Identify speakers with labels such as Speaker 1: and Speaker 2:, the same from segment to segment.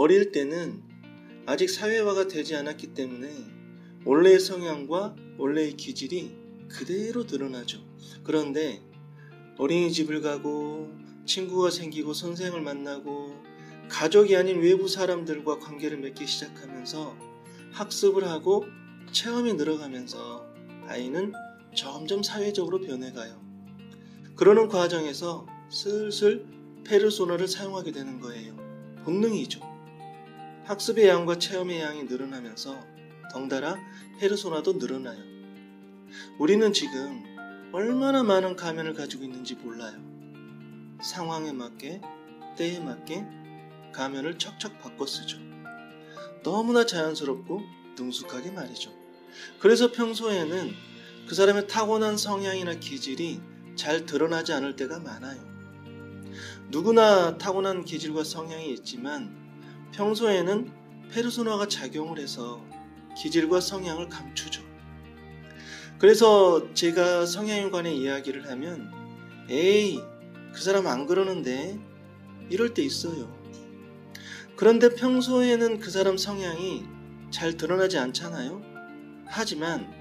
Speaker 1: 어릴 때는 아직 사회화가 되지 않았기 때문에 원래의 성향과 원래의 기질이 그대로 드러나죠. 그런데 어린이집을 가고 친구가 생기고 선생을 만나고 가족이 아닌 외부 사람들과 관계를 맺기 시작하면서 학습을 하고 체험이 늘어가면서 아이는 점점 사회적으로 변해가요. 그러는 과정에서 슬슬 페르소나를 사용하게 되는 거예요. 본능이죠. 학습의 양과 체험의 양이 늘어나면서 덩달아 페르소나도 늘어나요. 우리는 지금 얼마나 많은 가면을 가지고 있는지 몰라요. 상황에 맞게, 때에 맞게 가면을 척척 바꿔 쓰죠. 너무나 자연스럽고 능숙하게 말이죠. 그래서 평소에는 그 사람의 타고난 성향이나 기질이 잘 드러나지 않을 때가 많아요. 누구나 타고난 기질과 성향이 있지만 평소에는 페르소나가 작용을 해서 기질과 성향을 감추죠. 그래서 제가 성향에 관해 이야기를 하면 에이, 그 사람 안 그러는데 이럴 때 있어요. 그런데 평소에는 그 사람 성향이 잘 드러나지 않잖아요. 하지만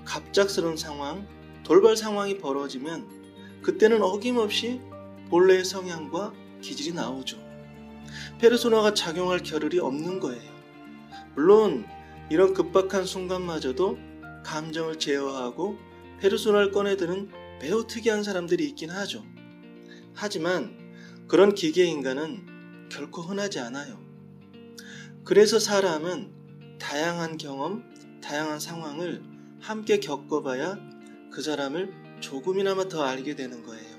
Speaker 1: 갑작스러운 상황, 돌발 상황이 벌어지면 그때는 어김없이 본래의 성향과 기질이 나오죠. 페르소나가 작용할 겨를이 없는 거예요. 물론 이런 급박한 순간마저도 감정을 제어하고 페르소나를 꺼내드는 매우 특이한 사람들이 있긴 하죠. 하지만 그런 기계 인간은 결코 흔하지 않아요. 그래서 사람은 다양한 경험, 다양한 상황을 함께 겪어봐야 그 사람을 조금이나마 더 알게 되는 거예요.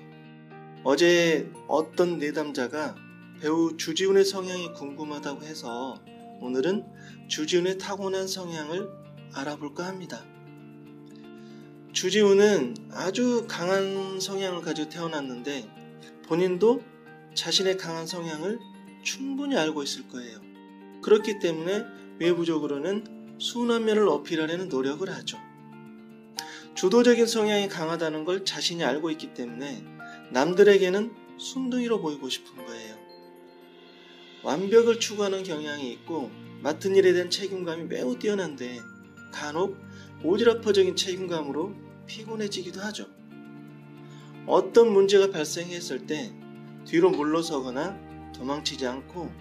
Speaker 1: 어제 어떤 내담자가 배우 주지훈의 성향이 궁금하다고 해서 오늘은 주지훈의 타고난 성향을 알아볼까 합니다. 주지훈은 아주 강한 성향을 가지고 태어났는데 본인도 자신의 강한 성향을 충분히 알고 있을 거예요. 그렇기 때문에 외부적으로는 순한 면을 어필하려는 노력을 하죠. 주도적인 성향이 강하다는 걸 자신이 알고 있기 때문에 남들에게는 순둥이로 보이고 싶은 거예요. 완벽을 추구하는 경향이 있고 맡은 일에 대한 책임감이 매우 뛰어난데 간혹 오지랖퍼적인 책임감으로 피곤해지기도 하죠. 어떤 문제가 발생했을 때 뒤로 물러서거나 도망치지 않고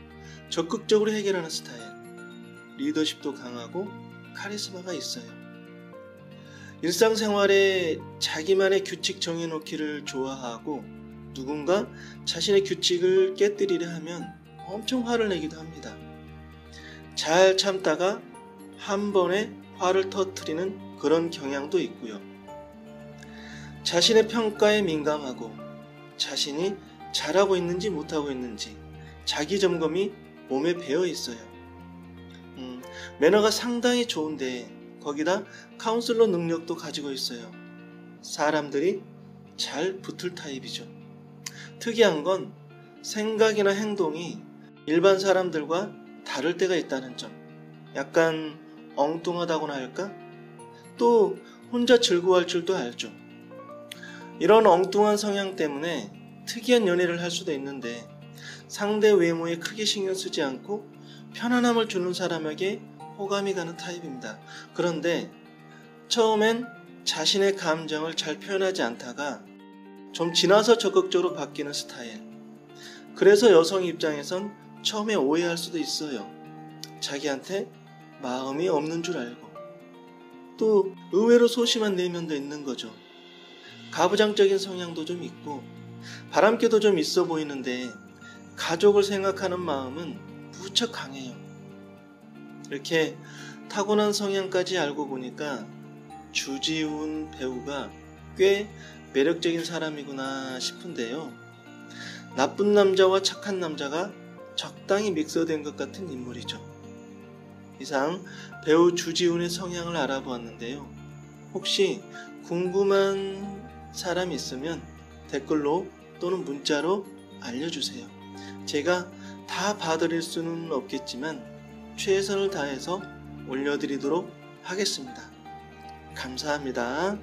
Speaker 1: 적극적으로 해결하는 스타일. 리더십도 강하고 카리스마가 있어요. 일상생활에 자기만의 규칙 정해놓기를 좋아하고 누군가 자신의 규칙을 깨뜨리려 하면 엄청 화를 내기도 합니다. 잘 참다가 한 번에 화를 터뜨리는 그런 경향도 있고요. 자신의 평가에 민감하고 자신이 잘하고 있는지 못하고 있는지 자기 점검이 몸에 배어 있어요. 매너가 상당히 좋은데 거기다 카운슬러 능력도 가지고 있어요. 사람들이 잘 붙을 타입이죠. 특이한 건 생각이나 행동이 일반 사람들과 다를 때가 있다는 점. 약간 엉뚱하다고나 할까? 또 혼자 즐거워할 줄도 알죠. 이런 엉뚱한 성향 때문에 특이한 연애를 할 수도 있는데 상대 외모에 크게 신경 쓰지 않고 편안함을 주는 사람에게 호감이 가는 타입입니다. 그런데 처음엔 자신의 감정을 잘 표현하지 않다가 좀 지나서 적극적으로 바뀌는 스타일. 그래서 여성 입장에선 처음에 오해할 수도 있어요. 자기한테 마음이 없는 줄 알고. 또 의외로 소심한 내면도 있는 거죠. 가부장적인 성향도 좀 있고 바람기도 좀 있어 보이는데 가족을 생각하는 마음은 무척 강해요. 이렇게 타고난 성향까지 알고 보니까 주지훈 배우가 꽤 매력적인 사람이구나 싶은데요. 나쁜 남자와 착한 남자가 적당히 믹서된 것 같은 인물이죠. 이상 배우 주지훈의 성향을 알아보았는데요. 혹시 궁금한 사람 있으면 댓글로 또는 문자로 알려주세요. 제가 다 봐드릴 수는 없겠지만 최선을 다해서 올려드리도록 하겠습니다. 감사합니다.